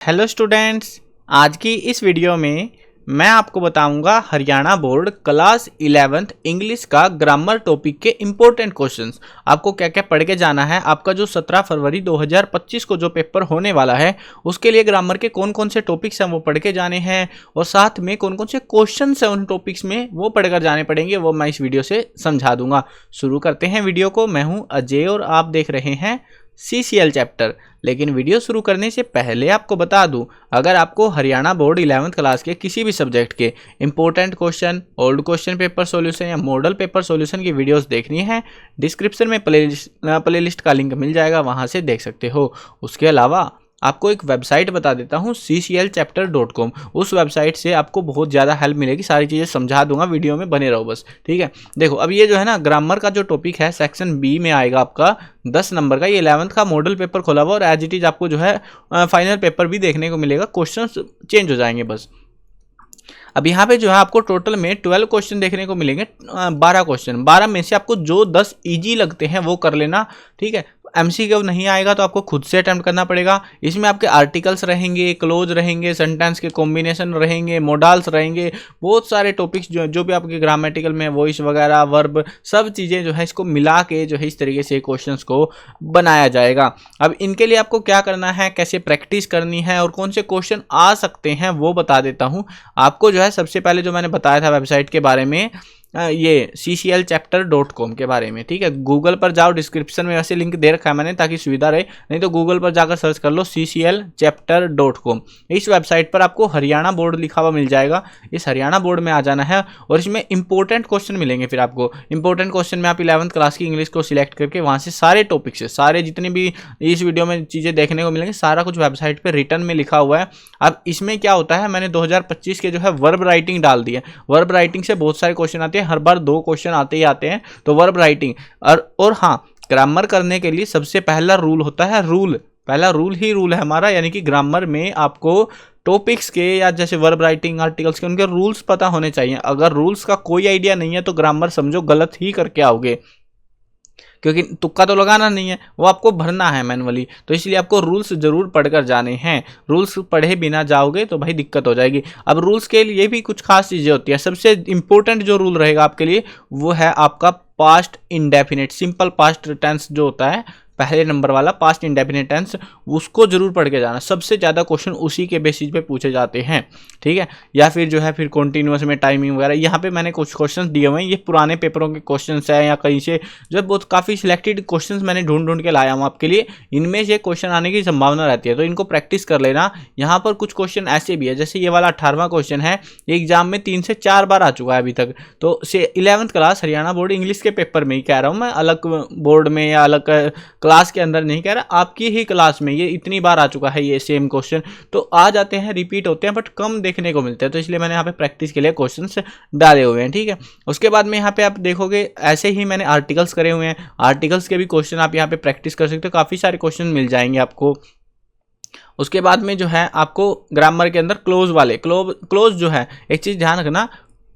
Hello students, आज की इस वीडियो में मैं आपको बताऊंगा Haryana board class 11th English का ग्रामर टॉपिक के इम्पोर्टेंट क्वेश्चंस। आपको क्या क्या पढ़ के जाना है। आपका जो 17 फरवरी 2025 को जो पेपर होने वाला है उसके लिए ग्रामर के कौन कौन से टॉपिक्स हैं वो पढ़ के जाने हैं, और साथ में कौन कौन से क्वेश्चन हैं उन टॉपिक्स में वो पढ़कर जाने पड़ेंगे, वो मैं इस वीडियो से समझा दूंगा। शुरू करते हैं वीडियो को। मैं हूँ अजय और आप देख रहे हैं CCL चैप्टर। लेकिन वीडियो शुरू करने से पहले आपको बता दूं, अगर आपको हरियाणा बोर्ड 11th क्लास के किसी भी सब्जेक्ट के important question, old question paper solution या मॉडल पेपर सॉल्यूशन की वीडियोस देखनी है, डिस्क्रिप्शन में प्लेलिस्ट का लिंक मिल जाएगा, वहां से देख सकते हो। उसके अलावा आपको एक वेबसाइट बता देता हूँ cclchapter.com। उस वेबसाइट से आपको बहुत ज़्यादा हेल्प मिलेगी, सारी चीज़ें समझा दूंगा, वीडियो में बने रहो बस, ठीक है। देखो अब ये जो है ना ग्रामर का जो टॉपिक है सेक्शन बी में आएगा आपका 10 नंबर का। ये 11th का मॉडल पेपर खोला हुआ और एज इट इज आपको जो है फाइनल पेपर भी देखने को मिलेगा, क्वेश्चन चेंज हो जाएंगे बस। अब यहाँ पे जो है आपको टोटल में 12 क्वेश्चन देखने को मिलेंगे, 12 क्वेश्चन। 12 में से आपको जो 10 इजी लगते हैं वो कर लेना, ठीक है। MCQ नहीं आएगा तो आपको खुद से अटेम्प्ट करना पड़ेगा। इसमें आपके आर्टिकल्स रहेंगे, क्लोज रहेंगे, सेंटेंस के कॉम्बिनेशन रहेंगे, मोडाल्स रहेंगे, बहुत सारे टॉपिक्स जो भी आपके ग्रामेटिकल में वॉइस वगैरह वर्ब सब चीज़ें जो है इसको मिला के जो है इस तरीके से क्वेश्चंस को बनाया जाएगा। अब इनके लिए आपको क्या करना है, कैसे प्रैक्टिस करनी है और कौन से क्वेश्चन आ सकते हैं वो बता देता हूँ आपको। जो है सबसे पहले जो मैंने बताया था वेबसाइट के बारे में, ये cclchapter.com के बारे में, ठीक है। गूगल पर जाओ, डिस्क्रिप्शन में वैसे लिंक दे रखा है मैंने ताकि सुविधा रहे, नहीं तो गूगल पर जाकर सर्च कर लो cclchapter.com। इस वेबसाइट पर आपको हरियाणा बोर्ड लिखा हुआ मिल जाएगा। इस हरियाणा बोर्ड में आ जाना है और इसमें इंपॉर्टेंट क्वेश्चन मिलेंगे। फिर आपको इंपॉर्टेंट क्वेश्चन में आप 11th क्लास की इंग्लिश को सिलेक्ट करके वहाँ से सारे टॉपिक से सारे जितने भी इस वीडियो में चीज़ें देखने को मिलेंगे सारा कुछ वेबसाइट पर रिटर्न में लिखा हुआ है। अब इसमें क्या होता है, मैंने 2025 के जो है वर्ब राइटिंग डाल दी है। वर्ब राइटिंग से बहुत सारे क्वेश्चन आते हैं, हर बार 2 क्वेश्चन आते ही आते हैं, तो वर्ब राइटिंग और हाँ, ग्रामर करने के लिए सबसे पहला रूल होता है रूल। पहला रूल ही रूल है हमारा, यानी कि ग्रामर में आपको टॉपिक्स के या जैसे वर्ब राइटिंग आर्टिकल्स के उनके रूल्स पता होने चाहिए। अगर रूल्स का कोई आइडिया नहीं है तो ग्रामर समझो गलत ही करके आओगे, क्योंकि तुक्का तो लगाना नहीं है, वो आपको भरना है मैनुअली। तो इसलिए आपको रूल्स जरूर पढ़कर जाने हैं। रूल्स पढ़े बिना जाओगे तो भाई दिक्कत हो जाएगी। अब रूल्स के लिए भी कुछ खास चीज़ें होती है। सबसे इंपॉर्टेंट जो रूल रहेगा आपके लिए वो है आपका past indefinite, simple past tense जो होता है पहले नंबर वाला पास्ट इंडेफिनिट टेंस, उसको जरूर पढ़ के जाना। सबसे ज़्यादा क्वेश्चन उसी के बेसिस पे पूछे जाते हैं, ठीक है। या फिर जो है फिर कॉन्टिन्यूअस में टाइमिंग वगैरह, यहाँ पे मैंने कुछ क्वेश्चंस दिए हुए हैं, ये पुराने पेपरों के क्वेश्चंस हैं या कहीं से जो बहुत काफ़ी सिलेक्टेड क्वेश्चंस मैंने ढूंढ के लाया हूँ आपके लिए। इनमें से क्वेश्चन आने की संभावना रहती है, तो इनको प्रैक्टिस कर लेना। यहाँ पर कुछ क्वेश्चन ऐसे भी है, जैसे ये वाला 18वां क्वेश्चन है, ये एग्जाम में 3 से 4 बार आ चुका है अभी तक। तो 11th class Haryana board English के पेपर में ही कह रहा हूँ मैं, अलग बोर्ड में या अलग क्लास के अंदर नहीं कह रहा, आपकी ही क्लास में ये इतनी बार आ चुका है ये सेम क्वेश्चन। तो आ जाते हैं, रिपीट होते हैं, बट कम देखने को मिलते हैं, तो इसलिए मैंने यहाँ पे प्रैक्टिस के लिए क्वेश्चंस डाले हुए हैं, ठीक है। उसके बाद में यहाँ पे आप देखोगे ऐसे ही मैंने आर्टिकल्स करे हुए हैं। आर्टिकल्स के भी क्वेश्चन आप यहाँ पे प्रैक्टिस कर सकते हो, काफ़ी सारे क्वेश्चन मिल जाएंगे आपको। उसके बाद में जो है आपको ग्रामर के अंदर क्लोज वाले क्लोज जो है, एक चीज़ ध्यान रखना,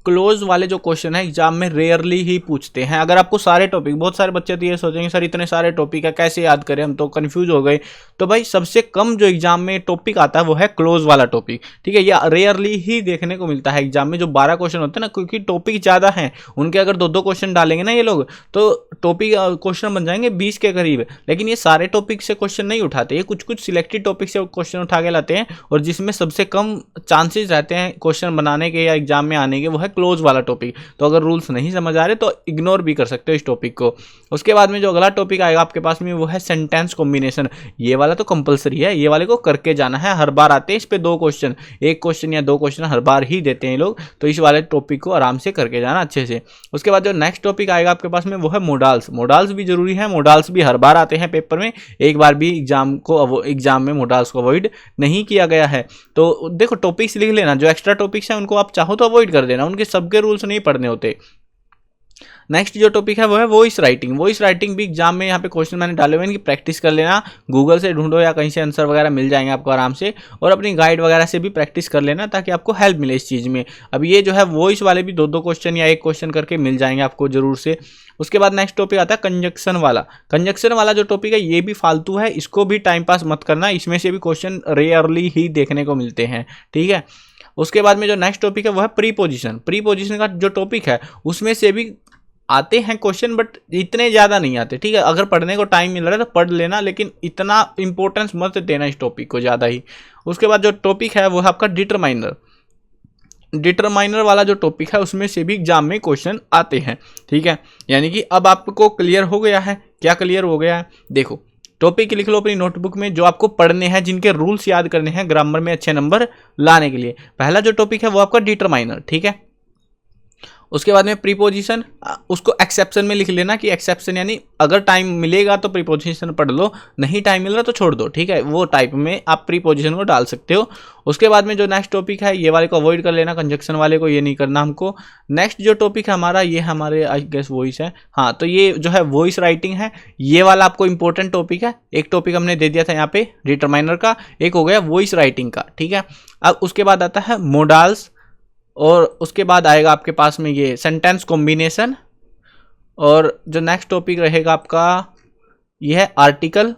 क्लोज वाले जो क्वेश्चन है एग्जाम में रेयरली ही पूछते हैं। अगर आपको सारे टॉपिक, बहुत सारे बच्चे तो ये सोचेंगे सर इतने सारे टॉपिक है कैसे याद करें, हम तो कंफ्यूज हो गए। तो भाई सबसे कम जो एग्जाम में टॉपिक आता है वो है क्लोज वाला टॉपिक, ठीक है। ये रेयरली ही देखने को मिलता है एग्जाम में। जो 12 क्वेश्चन होते हैं ना, क्योंकि टॉपिक ज़्यादा हैं, उनके अगर 2-2 क्वेश्चन डालेंगे ना ये लोग तो टॉपिक क्वेश्चन बन जाएंगे 20 के करीब। लेकिन ये सारे टॉपिक से क्वेश्चन नहीं उठाते, ये कुछ कुछ सिलेक्टेड टॉपिक से क्वेश्चन उठा के लाते हैं, और जिसमें सबसे कम चांसेस रहते हैं क्वेश्चन बनाने के या एग्जाम में आने के, वो है क्लोज वाला टॉपिक। तो अगर रूल्स नहीं समझ आ रहे तो इग्नोर भी कर सकते हो इस टॉपिक को। उसके बाद में जो अगला टॉपिक आएगा आपके पास में वो है सेंटेंस कॉम्बिनेशन। ये वाला तो कंपलसरी है, ये वाले को करके जाना है। हर बार आते हैं इस पे 2 क्वेश्चन, 1 क्वेश्चन या 2 क्वेश्चन हर बार ही देते हैं लोग, तो इस वाले टॉपिक को आराम से करके जाना अच्छे से। उसके बाद जो नेक्स्ट टॉपिक आएगा आपके पास में वो है मोडाल्स। मोडाल्स भी जरूरी है, मोडाल्स भी हर बार आते हैं पेपर में, एक बार भी एग्जाम में मोडाल्स को अवॉइड नहीं किया गया है। तो देखो टॉपिक्स लिख लेना, जो एक्स्ट्रा टॉपिक्स हैं उनको आप चाहो तो अवॉइड कर देना, उनके सबके रूल्स नहीं पढ़ने होते। नेक्स्ट जो टॉपिक है वो है वॉइस राइटिंग। वॉइस राइटिंग भी एग्जाम में यहाँ पे क्वेश्चन मैंने डाले हुए हैं कि प्रैक्टिस कर लेना, गूगल से ढूंढो या कहीं से आंसर वगैरह मिल जाएंगे आपको आराम से, और अपनी गाइड वगैरह से भी प्रैक्टिस कर लेना ताकि आपको हेल्प मिले इस चीज़ में। अब ये जो है वॉइस वाले भी 2-2 क्वेश्चन या 1 क्वेश्चन करके मिल जाएंगे आपको जरूर से। उसके बाद नेक्स्ट टॉपिक आता है कंजक्शन वाला। कंजक्शन वाला जो टॉपिक है ये भी फालतू है, इसको भी टाइम पास मत करना, इसमें से भी क्वेश्चन रेयरली ही देखने को मिलते हैं, ठीक है। उसके बाद में जो नेक्स्ट टॉपिक है वो है प्रीपोजिशन। प्रीपोजिशन का जो टॉपिक है उसमें से भी आते हैं क्वेश्चन, बट इतने ज़्यादा नहीं आते, ठीक है। अगर पढ़ने को टाइम मिल रहा है तो पढ़ लेना, लेकिन इतना इंपॉर्टेंस मत देना इस टॉपिक को ज़्यादा ही। उसके बाद जो टॉपिक है वो है आपका डिटरमाइनर। डिटरमाइनर वाला जो टॉपिक है उसमें से भी एग्जाम में क्वेश्चन आते हैं, ठीक है। यानी कि अब आपको क्लियर हो गया है। क्या क्लियर हो गया है? देखो टॉपिक लिख लो अपनी नोटबुक में जो आपको पढ़ने हैं, जिनके रूल्स याद करने हैं ग्रामर में अच्छे नंबर लाने के लिए। पहला जो टॉपिक है वो आपका डिटरमाइनर, ठीक है। उसके बाद में प्रीपोजिशन, उसको एक्सेप्शन में लिख लेना कि एक्सेप्शन यानी अगर टाइम मिलेगा तो प्रीपोजिशन पढ़ लो, नहीं टाइम मिल रहा तो छोड़ दो, ठीक है। वो टाइप में आप प्रीपोजिशन को डाल सकते हो। उसके बाद में जो नेक्स्ट टॉपिक है ये वाले को अवॉइड कर लेना, कंजक्शन वाले को, ये नहीं करना हमको। नेक्स्ट जो टॉपिक है हमारा ये हमारे आई गेस वॉइस है, हाँ, तो ये जो है वॉइस राइटिंग है, ये वाला आपको इंपॉर्टेंट टॉपिक है। एक टॉपिक हमने दे दिया था यहाँ पे डिटरमाइनर का, एक हो गया वॉइस राइटिंग का, ठीक है। अब उसके बाद आता है मोडाल्स, और उसके बाद आएगा आपके पास में ये सेंटेंस कॉम्बिनेशन, और जो नेक्स्ट टॉपिक रहेगा आपका ये है आर्टिकल,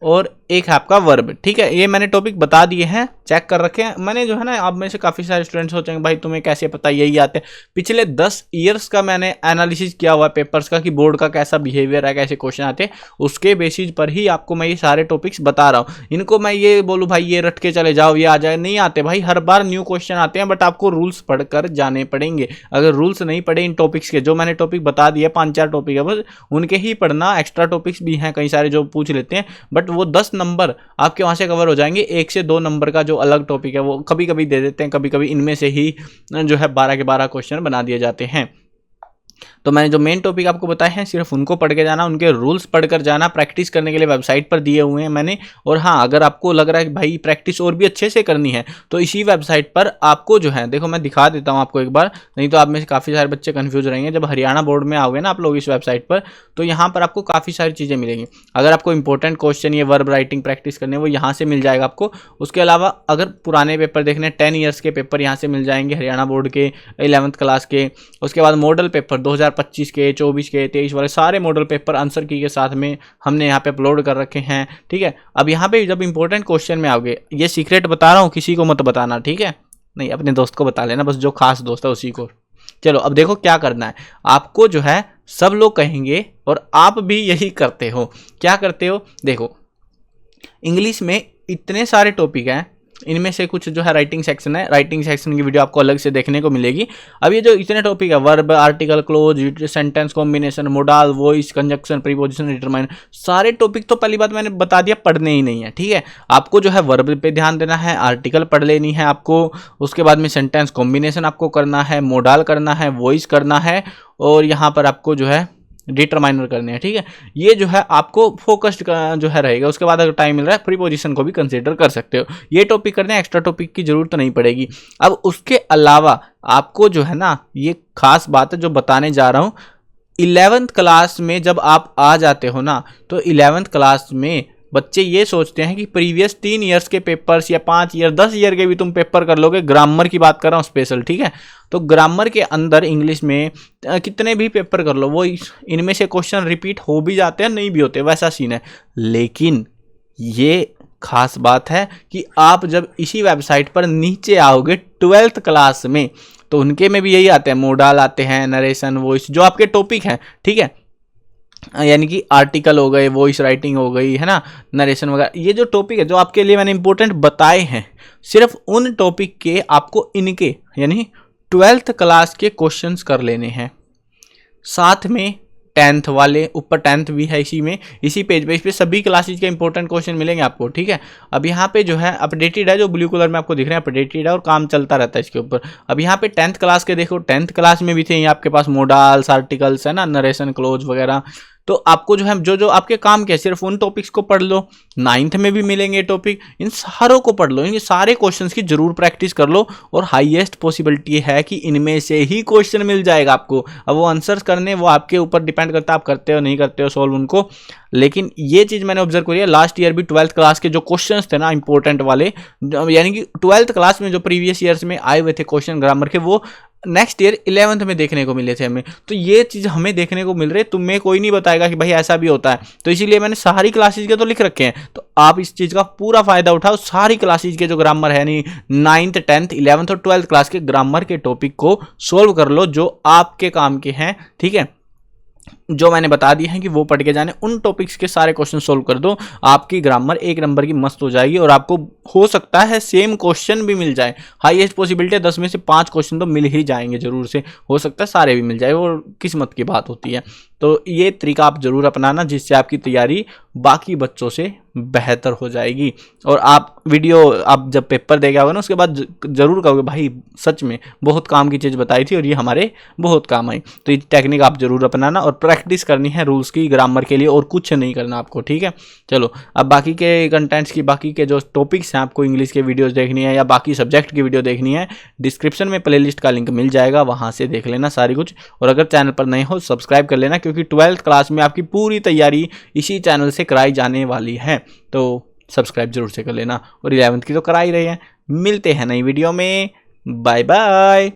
और एक है आपका वर्ब, ठीक है। ये मैंने टॉपिक बता दिए हैं, चेक कर रखे हैं मैंने, जो है ना। आप में से काफ़ी सारे स्टूडेंट्स सोचेंगे भाई तुम्हें कैसे पता यही आते हैं। पिछले 10 ईयर्स का मैंने एनालिसिस किया हुआ है पेपर्स का कि बोर्ड का कैसा बिहेवियर है, कैसे क्वेश्चन आते हैं, उसके बेसिस पर ही आपको मैं ये सारे टॉपिक्स बता रहा हूँ। इनको मैं ये बोलूँ भाई ये रट के चले जाओ, ये आ जाए, नहीं आते भाई, हर बार न्यू क्वेश्चन आते हैं, बट आपको रूल्स पढ़कर जाने पड़ेंगे। अगर रूल्स नहीं पढ़े इन टॉपिक्स के, जो मैंने टॉपिक बता दिए 5-4 टॉपिक है बस उनके ही पढ़ना, एक्स्ट्रा टॉपिक्स भी हैं कई सारे जो पूछ लेते हैं, बट वो 10 नंबर आपके वहाँ से कवर हो जाएंगे। 1 से 2 नंबर का जो अलग टॉपिक है वो कभी कभी दे देते हैं, कभी कभी इनमें से ही जो है 12 के 12 क्वेश्चन बना दिए जाते हैं। तो मैंने जो मेन टॉपिक आपको बताए हैं सिर्फ उनको पढ़ के जाना, उनके रूल्स पढ़कर जाना। प्रैक्टिस करने के लिए वेबसाइट पर दिए हुए हैं मैंने। और हाँ, अगर आपको लग रहा है कि भाई प्रैक्टिस और भी अच्छे से करनी है तो इसी वेबसाइट पर आपको जो है, देखो मैं दिखा देता हूँ आपको एक बार, नहीं तो आप में से काफ़ी सारे बच्चे कन्फ्यूज रहेंगे। जब हरियाणा बोर्ड में आओगे ना आप लोग इस वेबसाइट पर, तो यहाँ पर आपको काफ़ी सारी चीज़ें मिलेंगी। अगर आपको इंपॉर्टेंट क्वेश्चन ये वर्ब राइटिंग प्रैक्टिस करने वो यहाँ से मिल जाएगा आपको। उसके अलावा अगर पुराने पेपर देखने 10 ईयर्स के पेपर यहाँ से मिल जाएंगे हरियाणा बोर्ड के 11th क्लास के। उसके बाद मॉडल पेपर 2025 के, 24 के, 23 वाले सारे मॉडल पेपर आंसर की के साथ में हमने यहाँ पे अपलोड कर रखे हैं, ठीक है। अब यहाँ पे जब इंपॉर्टेंट क्वेश्चन में आओगे, ये सीक्रेट बता रहा हूँ, किसी को मत बताना, ठीक है। नहीं, अपने दोस्त को बता लेना, बस जो खास दोस्त है उसी को। चलो अब देखो क्या करना है आपको, जो है सब लोग कहेंगे और आप भी यही करते हो। क्या करते हो? देखो इंग्लिश में इतने सारे टॉपिक हैं, इनमें से कुछ जो है राइटिंग सेक्शन है, राइटिंग सेक्शन की वीडियो आपको अलग से देखने को मिलेगी। अब ये जो इतने टॉपिक है, verb, article, close, sentence combination, modal, voice, conjunction, preposition, determine, सारे टॉपिक तो पहली बात मैंने बता दिया पढ़ने ही नहीं है, ठीक है। आपको जो है वर्ब पे ध्यान देना है, आर्टिकल पढ़ लेनी है आपको, उसके बाद में सेंटेंस कॉम्बिनेशन आपको करना है, मोडाल करना है, वॉइस करना है, और यहाँ पर आपको जो है डिटरमाइनर करने हैं, ठीक है। ये जो है आपको फोकस्ड जो है रहेगा। उसके बाद अगर टाइम मिल रहा है प्रीपोजिशन को भी कंसीडर कर सकते हो। ये टॉपिक करने एक्स्ट्रा टॉपिक की जरूरत नहीं पड़ेगी। अब उसके अलावा आपको जो है ना, ये खास बात है जो बताने जा रहा हूँ, 11th क्लास में जब आप आ जाते हो ना, तो 11th क्लास में बच्चे ये सोचते हैं कि प्रीवियस 3 ईयर्स के पेपर्स या 5 ईयर 10 ईयर के भी तुम पेपर कर लोगे। ग्रामर की बात कर रहा हूँ स्पेशल, ठीक है। तो ग्रामर के अंदर इंग्लिश में कितने भी पेपर कर लो, वो इनमें से क्वेश्चन रिपीट हो भी जाते हैं, नहीं भी होते, वैसा सीन है। लेकिन ये खास बात है कि आप जब इसी वेबसाइट पर नीचे आओगे 12th क्लास में, तो उनके में भी यही आते हैं, मोडाल आते हैं, नरेशन, वॉइस, जो आपके टॉपिक हैं, ठीक है। यानी कि आर्टिकल हो गए, वॉइस राइटिंग हो गई, है ना, नरेशन वगैरह, ये जो टॉपिक है जो आपके लिए मैंने इंपॉर्टेंट बताए हैं, सिर्फ उन टॉपिक के आपको इनके यानी 12th क्लास के क्वेश्चंस कर लेने हैं। साथ में 10th वाले, ऊपर 10th भी है इसी पेज पे, इस पे सभी क्लासेज के इंपॉर्टेंट क्वेश्चन मिलेंगे आपको, ठीक है। अब यहाँ पे जो है अपडेटेड है, जो ब्लू कलर में आपको दिख रहे हैं अपडेटेड है, और काम चलता रहता है इसके ऊपर। अब यहाँ पे 10th क्लास के देखो, 10th क्लास में भी थे आपके पास मोडाल्स, आर्टिकल्स, है ना, नरेशन, क्लोज वगैरह, तो आपको जो है जो आपके काम के सिर्फ उन टॉपिक्स को पढ़ लो, 9th में भी मिलेंगे टॉपिक, इन सारों को पढ़ लो, इन सारे क्वेश्चंस की जरूर प्रैक्टिस कर लो और हाईएस्ट पॉसिबिलिटी है कि इनमें से ही क्वेश्चन मिल जाएगा आपको। अब वो आंसर्स करने वो आपके ऊपर डिपेंड करता है, आप करते हो नहीं करते हो सॉल्व उनको। लेकिन ये चीज मैंने ऑब्जर्व करी है, लास्ट ईयर भी 12th क्लास के जो क्वेश्चंस थे ना इंपॉर्टेंट वाले, यानी कि 12th क्लास में जो प्रीवियस ईयर्स में आए हुए थे क्वेश्चन ग्रामर के, वो नेक्स्ट ईयर 11th में देखने को मिले थे हमें। तो ये चीज़ हमें देखने को मिल रही है, तुम्हें कोई नहीं बताएगा कि भाई ऐसा भी होता है। तो इसीलिए मैंने सारी क्लासेज के तो लिख रखे हैं, तो आप इस चीज़ का पूरा फायदा उठाओ। सारी क्लासेज के जो ग्रामर है नहीं 9th 10th 11th और 12th क्लास के ग्रामर के टॉपिक को सोल्व कर लो जो आपके काम के हैं, ठीक है। जो मैंने बता दिया है कि वो पढ़ के जाने, उन टॉपिक्स के सारे क्वेश्चन सोल्व कर दो, आपकी ग्रामर 1 नंबर की मस्त हो जाएगी और आपको हो सकता है सेम क्वेश्चन भी मिल जाए। हाईएस्ट पॉसिबिलिटी है 10 में से 5 क्वेश्चन तो मिल ही जाएंगे जरूर से, हो सकता है सारे भी मिल जाए, वो किस्मत की बात होती है। तो ये तरीका आप जरूर अपनाना, जिससे आपकी तैयारी बाकी बच्चों से बेहतर हो जाएगी। और आप जब पेपर देगा होगा ना, उसके बाद जरूर कहोगे भाई सच में बहुत काम की चीज़ बताई थी और ये हमारे बहुत काम आई। तो ये टेक्निक आप जरूर अपनाना और प्रैक्टिस करनी है रूल्स की, ग्रामर के लिए, और कुछ नहीं करना आपको, ठीक है। चलो अब बाकी के कंटेंट्स की, बाकी के जो टॉपिक्स हैं, आपको इंग्लिश के वीडियोस देखनी है या बाकी सब्जेक्ट की वीडियो देखनी है, डिस्क्रिप्शन में प्लेलिस्ट का लिंक मिल जाएगा, वहाँ से देख लेना सारी कुछ। और अगर चैनल पर नए हो सब्सक्राइब कर लेना, क्योंकि 12th क्लास में आपकी पूरी तैयारी इसी चैनल से कराई जाने वाली है, तो सब्सक्राइब जरूर से कर लेना। और 11th की तो करा ही रहे हैं। मिलते हैं नई वीडियो में, बाय बाय।